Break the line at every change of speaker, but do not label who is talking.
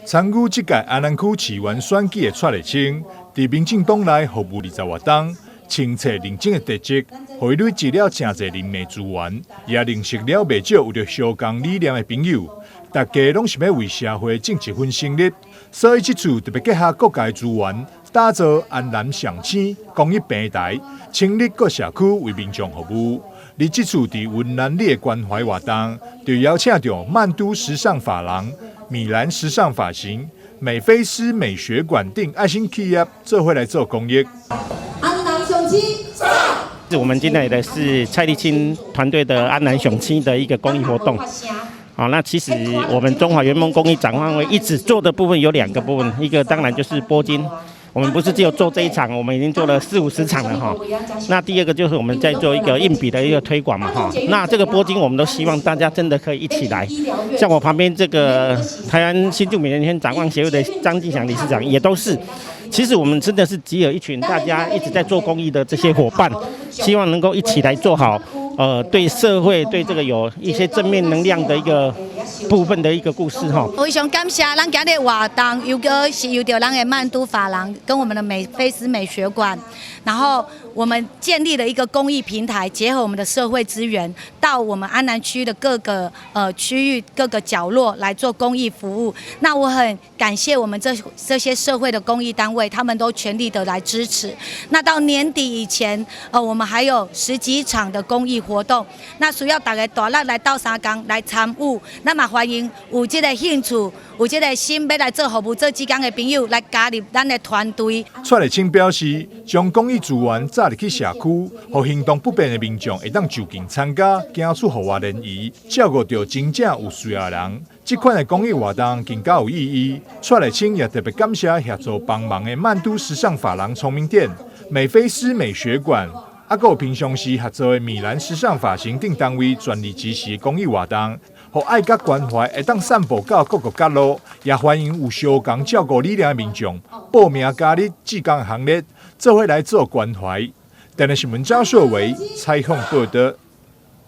参与这届安南区市员选举的蔡立青，在民进党内服务20多年，清澈认真的特质，让伊累积了真侪人脉资源，也认识了不少有着相同理念的朋友。大家拢是要为社会尽一份心力，所以这次特别结合各界资源，打造安南上青公益平台，成立各社区为民众服务。而这次在云南里的关怀活动，就邀请到曼都时尚发廊、米兰时尚发型、美菲斯美学馆等爱心企业做伙来做公益。
安南雄青上。
我们今天来的是蔡立青团队的安南雄青的一个公益活动。好，那其实我们中华圆梦公益展望会一直做的部分有2个部分，一个当然就是拨金。我们不是只有做这一场，我们已经做了40-50场了哈。那第2个就是我们在做一个硬笔的一个推广嘛哈。那这个拨金我们都希望大家真的可以一起来，像我旁边这个台湾新住民人权展望协会的张进祥理事长也都是。其实我们真的是集有一群大家一直在做公益的这些伙伴，希望能够一起来做好，对社会对这个有一些正面能量的一个部分的一个故事哈。
非常感谢咱今日活动，又个是由着咱的曼都发廊跟我们的美菲斯美学馆，然后我们建立了一个公益平台，结合我们的社会资源，到我们安南区的各个区域各个角落来做公益服务。那我很感谢我们这些社会的公益单位，他们都全力的来支持。那到年底以前，我们还有10几场的公益活动，那需要大家大力来到三江来参与。那么欢迎有这个兴趣、有这个心要来做服务、做志工的朋友来加入咱的团队。
蔡立青表示，将公益资源扎入去社区，让行动不便的民众会当就近参加，走出户外联谊，照顾到真正有需要的人。这款的公益活动更加有意义。蔡立青也特别感谢协助帮忙的曼都时尚发廊聪明店、美菲斯美学馆，还有平常时合作的米兰时尚发型等单位全力支持公益活动，让爱甲关怀会当散布到各个角落。也欢迎有相同照顾理念的民众报名加入志工行列，做伙来做关怀。台南新闻赵硕维采访报道。